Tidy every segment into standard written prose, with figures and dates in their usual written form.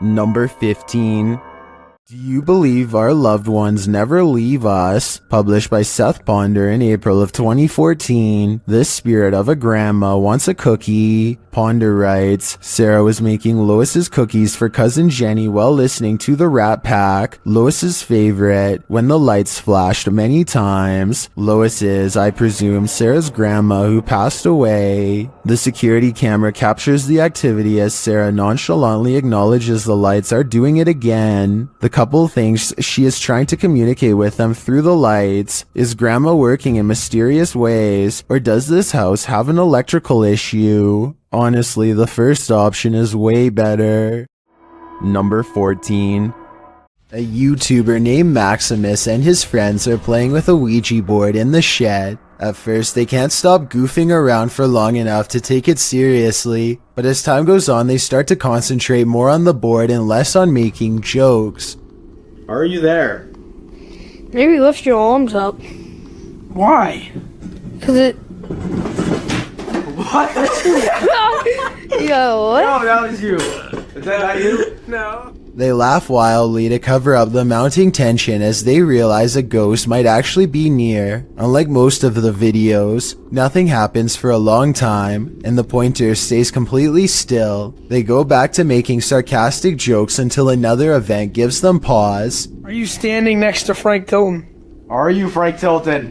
Number 15. Do You Believe Our Loved Ones Never Leave Us? Published by Seth Ponder in April of 2014. The spirit of a grandma wants a cookie. Ponder writes, Sarah was making Lois's cookies for cousin Jenny while listening to the Rat Pack, Lois's favorite, when the lights flashed many times. Lois is, I presume, Sarah's grandma who passed away. The security camera captures the activity as Sarah nonchalantly acknowledges the lights are doing it again. The couple thinks she is trying to communicate with them through the lights. Is grandma working in mysterious ways, or does this house have an electrical issue? Honestly, the first option is way better. Number 14. A YouTuber named Maximus and his friends are playing with a Ouija board in the shed. At first, they can't stop goofing around for long enough to take it seriously, but as time goes on, they start to concentrate more on the board and less on making jokes. Are you there? Maybe lift your arms up. Why? Cause it... What? Yo, what? No, that was you. Is that not you? No. They laugh wildly to cover up the mounting tension as they realize a ghost might actually be near. Unlike most of the videos, nothing happens for a long time, and the pointer stays completely still. They go back to making sarcastic jokes until another event gives them pause. Are you standing next to Frank Tilton? Are you Frank Tilton?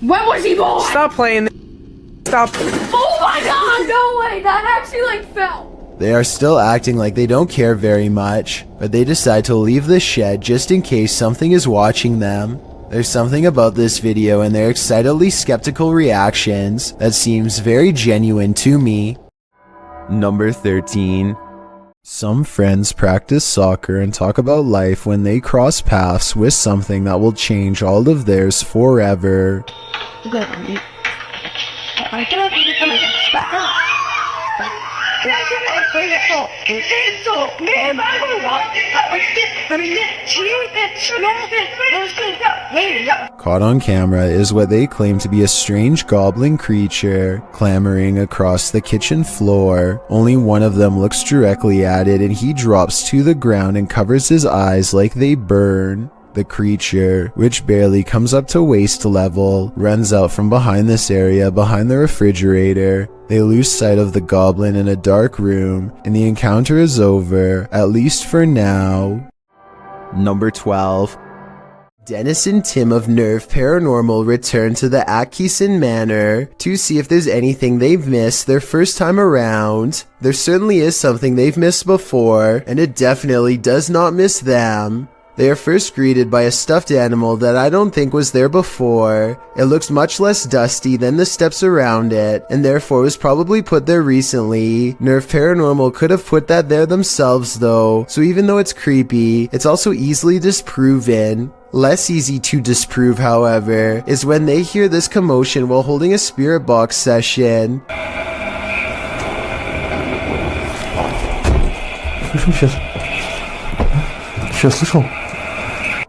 When was he born? Stop playing. Stop. Oh my god, no way! That actually fell! They are still acting like they don't care very much, but they decide to leave the shed just in case something is watching them. There's something about this video and their excitedly skeptical reactions that seems very genuine to me. Number 13. Some friends practice soccer and talk about life when they cross paths with something that will change all of theirs forever. Caught on camera is what they claim to be a strange goblin creature clambering across the kitchen floor. Only one of them looks directly at it and he drops to the ground and covers his eyes like they burn. The creature, which barely comes up to waist level, runs out from behind this area behind the refrigerator. They lose sight of the goblin in a dark room, and the encounter is over, at least for now. Number 12. Dennis and Tim of Nerve Paranormal return to the Atkinson Manor to see if there's anything they've missed their first time around. There certainly is something they've missed before, and it definitely does not miss them. They are first greeted by a stuffed animal that I don't think was there before. It looks much less dusty than the steps around it, and therefore was probably put there recently. Nerve Paranormal could have put that there themselves though, so even though it's creepy, it's also easily disproven. Less easy to disprove, however, is when they hear this commotion while holding a spirit box session.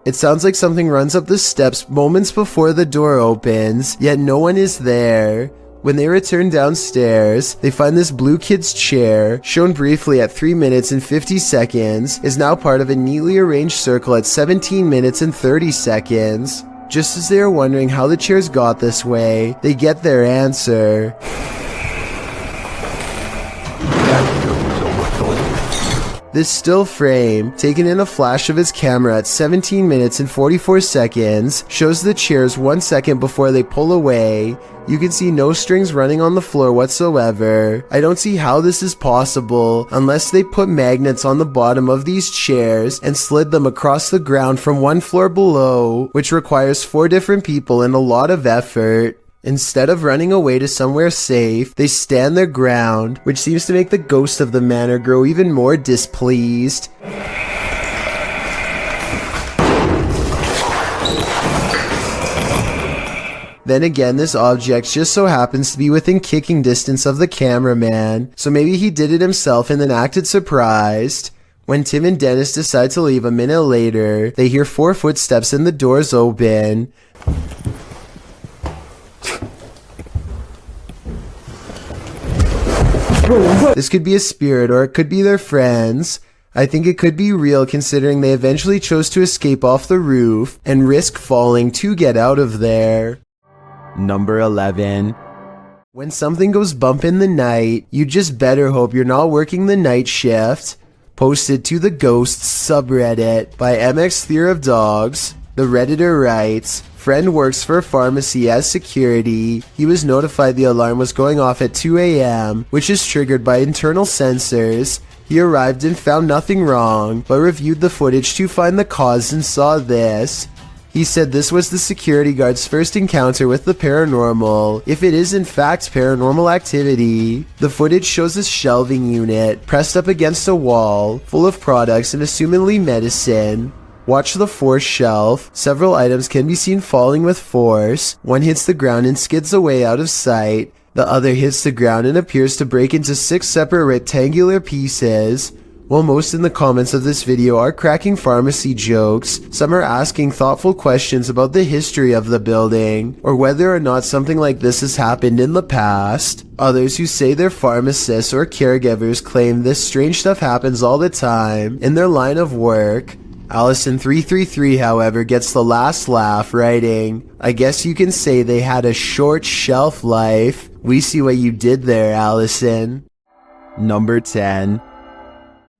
It sounds like something runs up the steps moments before the door opens, yet no one is there. When they return downstairs, they find this blue kid's chair, shown briefly at 3 minutes and 50 seconds, is now part of a neatly arranged circle at 17 minutes and 30 seconds. Just as they are wondering how the chairs got this way, they get their answer. This still frame, taken in a flash of his camera at 17 minutes and 44 seconds, shows the chairs 1 second before they pull away. You can see no strings running on the floor whatsoever. I don't see how this is possible unless they put magnets on the bottom of these chairs and slid them across the ground from one floor below, which requires 4 different people and a lot of effort. Instead of running away to somewhere safe, they stand their ground, which seems to make the ghost of the manor grow even more displeased. Then again, this object just so happens to be within kicking distance of the cameraman, so maybe he did it himself and then acted surprised. When Tim and Dennis decide to leave a minute later, they hear 4 footsteps and the doors open. This could be a spirit or it could be their friends. I think it could be real considering they eventually chose to escape off the roof and risk falling to get out of there. Number 11. When something goes bump in the night, you just better hope you're not working the night shift. Posted to the Ghosts subreddit by MX Theory of Dogs. The Redditor writes, friend works for a pharmacy as security. He was notified the alarm was going off at 2 a.m., which is triggered by internal sensors. He arrived and found nothing wrong, but reviewed the footage to find the cause and saw this. He said this was the security guard's first encounter with the paranormal, if it is in fact paranormal activity. The footage shows a shelving unit pressed up against a wall, full of products and assumedly medicine. Watch the fourth shelf. Several items can be seen falling with force. One hits the ground and skids away out of sight. The other hits the ground and appears to break into 6 separate rectangular pieces. While most in the comments of this video are cracking pharmacy jokes, some are asking thoughtful questions about the history of the building, or whether or not something like this has happened in the past. Others who say they're pharmacists or caregivers claim this strange stuff happens all the time in their line of work. Allison333, however, gets the last laugh, writing, I guess you can say they had a short shelf life. We see what you did there, Allison. Number 10.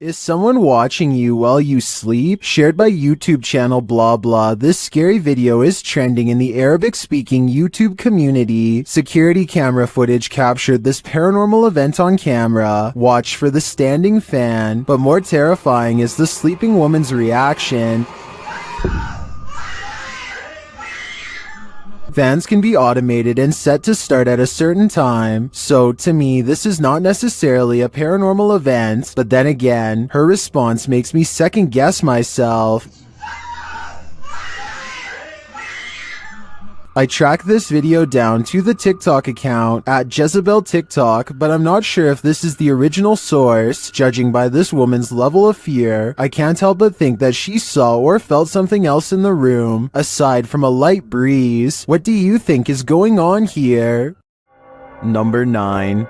Is someone watching you while you sleep? Shared by YouTube channel blah blah. This scary video is trending in the Arabic-speaking YouTube community. Security camera footage captured this paranormal event on camera. Watch for the standing fan, but more terrifying is the sleeping woman's reaction. Fans can be automated and set to start at a certain time, so to me this is not necessarily a paranormal event, but then again, her response makes me second guess myself. I tracked this video down to the TikTok account at Jezebel TikTok, but I'm not sure if this is the original source. Judging by this woman's level of fear, I can't help but think that she saw or felt something else in the room, aside from a light breeze. What do you think is going on here? Number 9.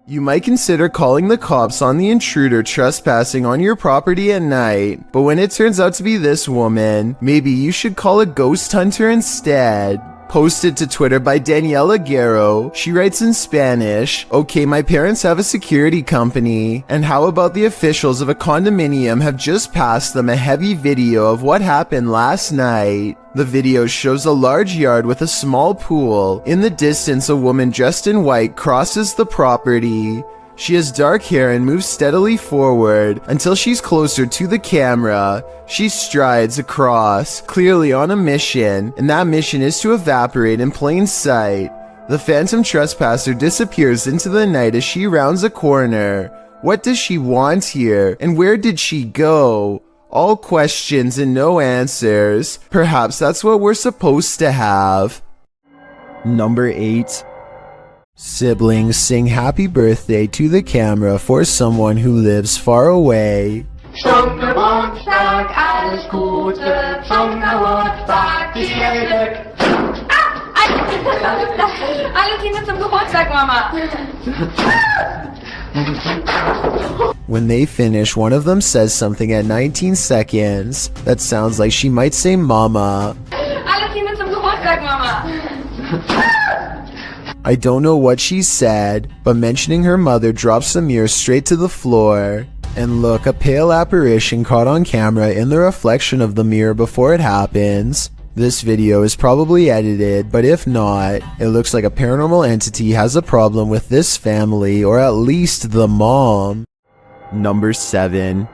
You might consider calling the cops on the intruder trespassing on your property at night, but when it turns out to be this woman, maybe you should call a ghost hunter instead. Posted to Twitter by Daniela Guerrero, she writes in Spanish, okay, my parents have a security company, and how about the officials of a condominium have just passed them a heavy video of what happened last night. The video shows a large yard with a small pool. In the distance, a woman dressed in white crosses the property. She has dark hair and moves steadily forward until she's closer to the camera. She strides across, clearly on a mission, and that mission is to evaporate in plain sight. The phantom trespasser disappears into the night as she rounds a corner. What does she want here, and where did she go? All questions and no answers. Perhaps that's what we're supposed to have. Number 8. Siblings sing happy birthday to the camera for someone who lives far away. Zum Geburtstag alles Gute, zum Geburtstag die Erde. Alle Kinder zum Geburtstag, Mama. When they finish, one of them says something at 19 seconds that sounds like she might say mama. Alle Kinder zum Geburtstag, Mama. I don't know what she said, but mentioning her mother drops the mirror straight to the floor. And look, a pale apparition caught on camera in the reflection of the mirror before it happens. This video is probably edited, but if not, it looks like a paranormal entity has a problem with this family, or at least the mom. Number 7.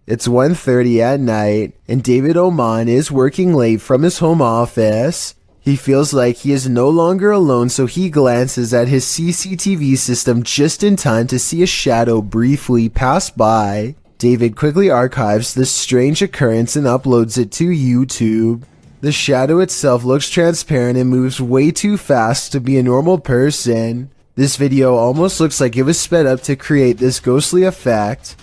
It's 1:30 at night, and David Oman is working late from his home office. He feels like he is no longer alone, so he glances at his CCTV system just in time to see a shadow briefly pass by. David quickly archives this strange occurrence and uploads it to YouTube. The shadow itself looks transparent and moves way too fast to be a normal person. This video almost looks like it was sped up to create this ghostly effect.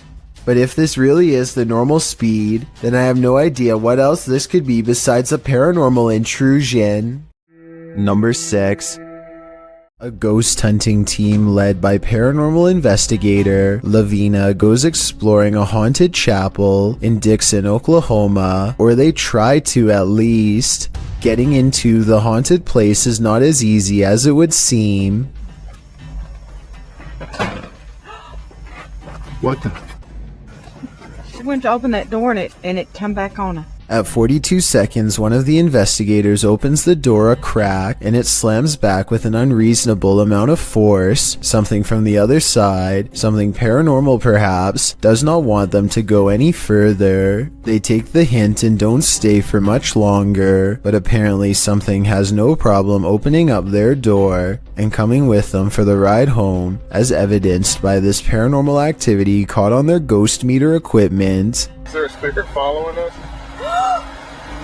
But if this really is the normal speed, then I have no idea what else this could be besides a paranormal intrusion. Number 6. A ghost hunting team led by paranormal investigator Lavina goes exploring a haunted chapel in Dixon, Oklahoma, or they try to at least. Getting into the haunted place is not as easy as it would seem. What the? She went to open that door and it come back on her. At 42 seconds, one of the investigators opens the door a crack and it slams back with an unreasonable amount of force. Something from the other side, something paranormal perhaps, does not want them to go any further. They take the hint and don't stay for much longer, but apparently something has no problem opening up their door and coming with them for the ride home, as evidenced by this paranormal activity caught on their ghost meter equipment. Is there a speaker following us?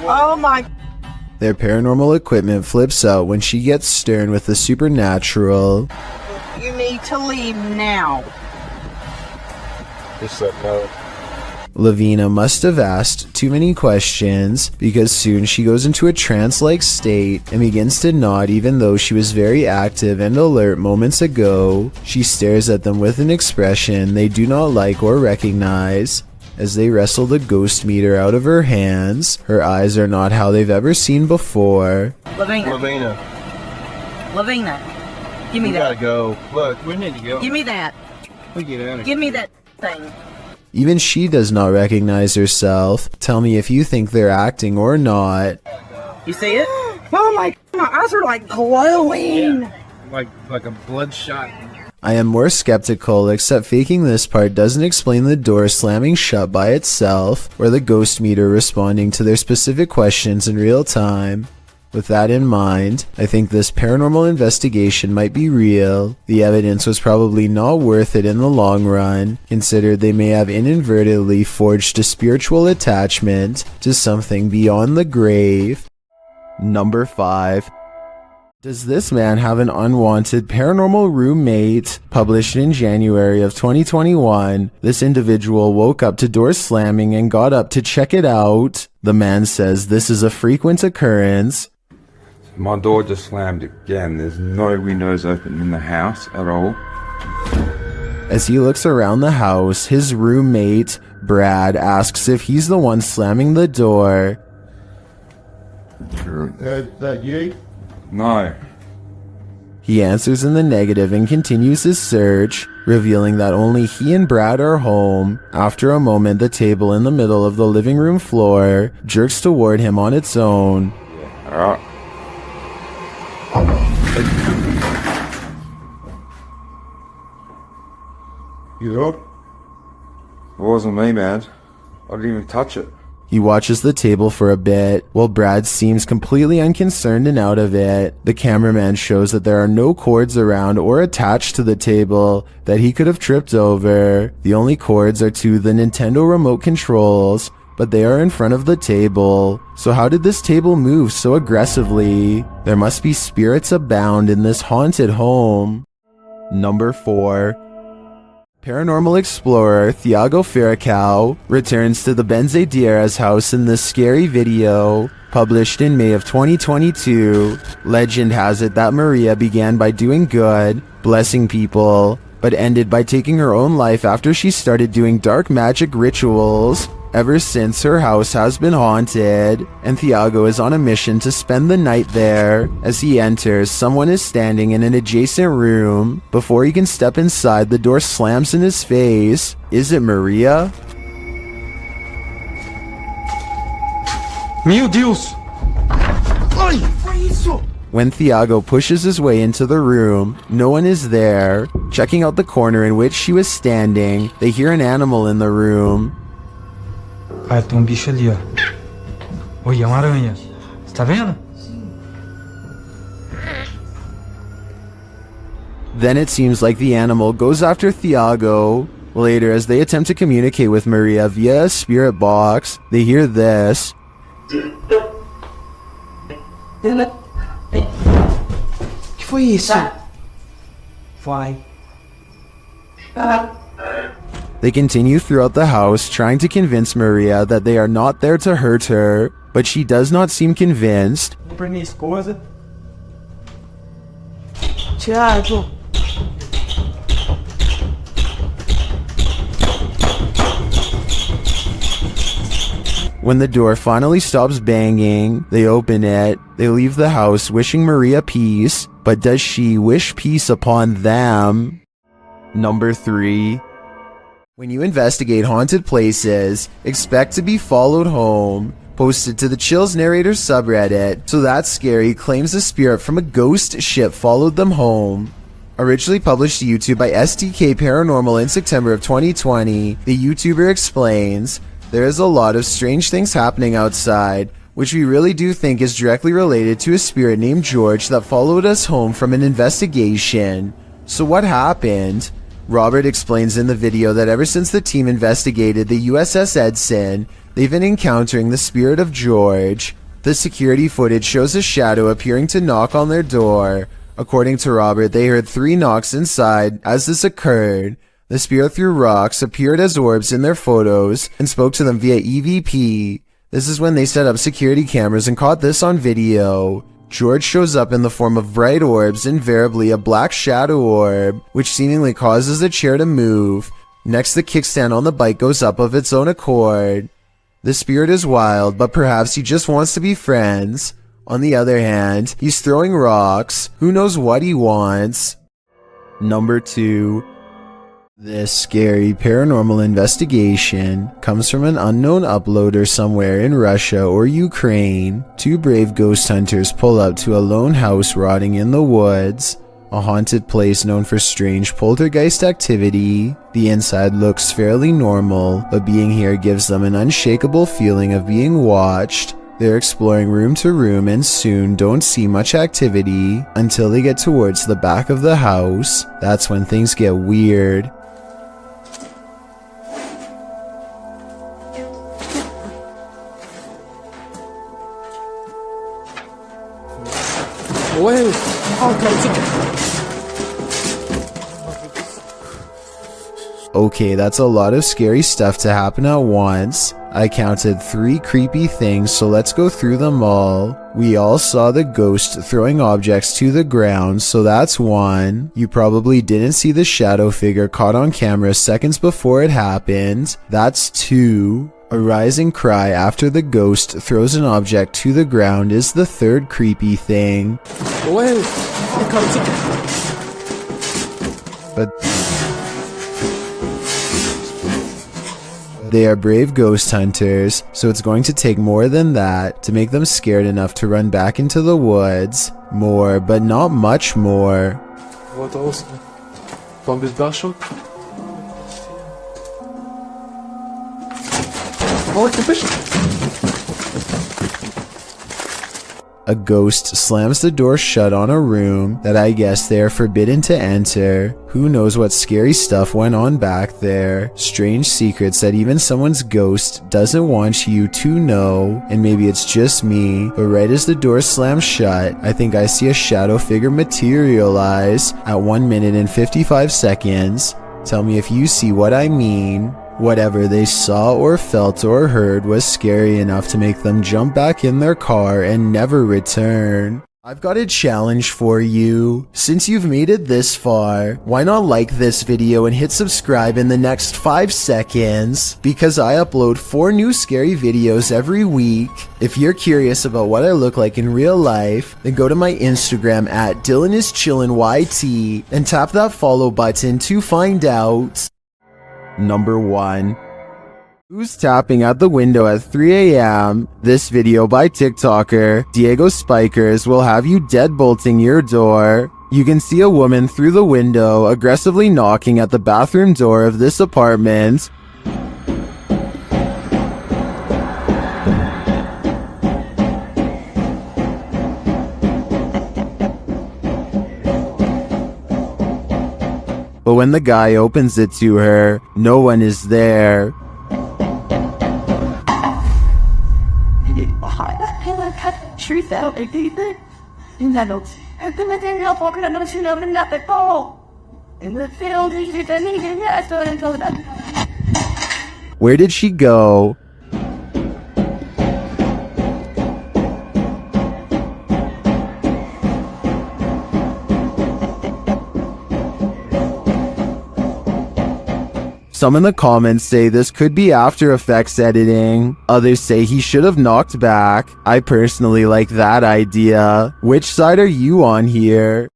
Oh my. Their paranormal equipment flips out when she gets stern with the supernatural. You need to leave now. He said no. Lavina must have asked too many questions because soon she goes into a trance-like state and begins to nod even though she was very active and alert moments ago. She stares at them with an expression they do not like or recognize. As they wrestle the ghost meter out of her hands, her eyes are not how they've ever seen before. Lavina, give me We that. gotta go. Look, we need to go. Give me that. We get out of here. Give me that thing. Even she does not recognize herself. Tell me if you think they're acting or not. You see it? Oh my eyes are like glowing. Like a bloodshot. I am more skeptical, except faking this part doesn't explain the door slamming shut by itself, or the ghost meter responding to their specific questions in real time. With that in mind, I think this paranormal investigation might be real. The evidence was probably not worth it in the long run, considered they may have inadvertently forged a spiritual attachment to something beyond the grave. Number 5. Does this man have an unwanted paranormal roommate? Published in January of 2021, this individual woke up to doors slamming and got up to check it out. The man says this is a frequent occurrence. My door just slammed again. There's no windows open in the house at all. As he looks around the house, his roommate, Brad, asks if he's the one slamming the door. That you? No. He answers in the negative and continues his search, revealing that only he and Brad are home. After a moment, the table in the middle of the living room floor jerks toward him on its own. Alright. You up? It wasn't me, man. I didn't even touch it. He watches the table for a bit, while Brad seems completely unconcerned and out of it. The cameraman shows that there are no cords around or attached to the table that he could have tripped over. The only cords are to the Nintendo remote controls, but they are in front of the table. So how did this table move so aggressively? There must be spirits abound in this haunted home. Number 4. Paranormal explorer Thiago Ferracao returns to the Benzedeiras house in this scary video, published in May of 2022. Legend has it that Maria began by doing good, blessing people, but ended by taking her own life after she started doing dark magic rituals. Ever since, her house has been haunted, and Thiago is on a mission to spend the night there. As he enters, someone is standing in an adjacent room. Before he can step inside, the door slams in his face. Is it Maria? Meu Deus! When Thiago pushes his way into the room, no one is there. Checking out the corner in which she was standing, they hear an animal in the room. Pai, tem bicho ali, ó. Oi, é uma aranha. Você tá vendo? Then it seems like the animal goes after Thiago. Later, as they attempt to communicate with Maria via a spirit box, they hear this. Que foi isso? Vai. They continue throughout the house, trying to convince Maria that they are not there to hurt her, but she does not seem convinced. 起来坐。When the door finally stops banging, they open it. They leave the house wishing Maria peace, but does she wish peace upon them? Number 3. When you investigate haunted places, expect to be followed home. Posted to the Chills Narrators subreddit, So That's Scary claims a spirit from a ghost ship followed them home. Originally published to YouTube by STK Paranormal in September of 2020, the YouTuber explains, there is a lot of strange things happening outside, which we really do think is directly related to a spirit named George that followed us home from an investigation. So what happened? Robert explains in the video that ever since the team investigated the USS Edson, they've been encountering the spirit of George. The security footage shows a shadow appearing to knock on their door. According to Robert, they heard 3 knocks inside as this occurred. The spirit threw rocks, appeared as orbs in their photos, and spoke to them via EVP. This is when they set up security cameras and caught this on video. George shows up in the form of bright orbs, invariably a black shadow orb, which seemingly causes the chair to move. Next, the kickstand on the bike goes up of its own accord. The spirit is wild, but perhaps he just wants to be friends. On the other hand, he's throwing rocks. Who knows what he wants? Number 2. This scary paranormal investigation comes from an unknown uploader somewhere in Russia or Ukraine. 2 brave ghost hunters pull up to a lone house rotting in the woods, a haunted place known for strange poltergeist activity. The inside looks fairly normal, but being here gives them an unshakable feeling of being watched. They're exploring room to room and soon don't see much activity until they get towards the back of the house. That's when things get weird. Okay, that's a lot of scary stuff to happen at once. I counted 3 creepy things, so let's go through them all. We all saw the ghost throwing objects to the ground, so that's 1. You probably didn't see the shadow figure caught on camera seconds before it happened. That's 2. A rising cry after the ghost throws an object to the ground is the 3rd creepy thing. But they are brave ghost hunters, so it's going to take more than that to make them scared enough to run back into the woods. More, but not much more. A ghost slams the door shut on a room that I guess they are forbidden to enter. Who knows what scary stuff went on back there. Strange secrets that even someone's ghost doesn't want you to know. And maybe it's just me, but right as the door slams shut, I think I see a shadow figure materialize at 1 minute and 55 seconds. Tell me if you see what I mean. Whatever they saw or felt or heard was scary enough to make them jump back in their car and never return. I've got a challenge for you. Since you've made it this far, why not like this video and hit subscribe in the next 5 seconds? Because I upload 4 new scary videos every week. If you're curious about what I look like in real life, then go to my Instagram at DylanIsChillinYT and tap that follow button to find out. Number 1. Who's tapping at the window at 3 a.m.? This video by TikToker Diego Spikers will have you deadbolting your door. You can see a woman through the window aggressively knocking at the bathroom door of this apartment. But when the guy opens it to her, no one is there. Where did she go? Some in the comments say this could be After Effects editing. Others say he should have knocked back. I personally like that idea. Which side are you on here?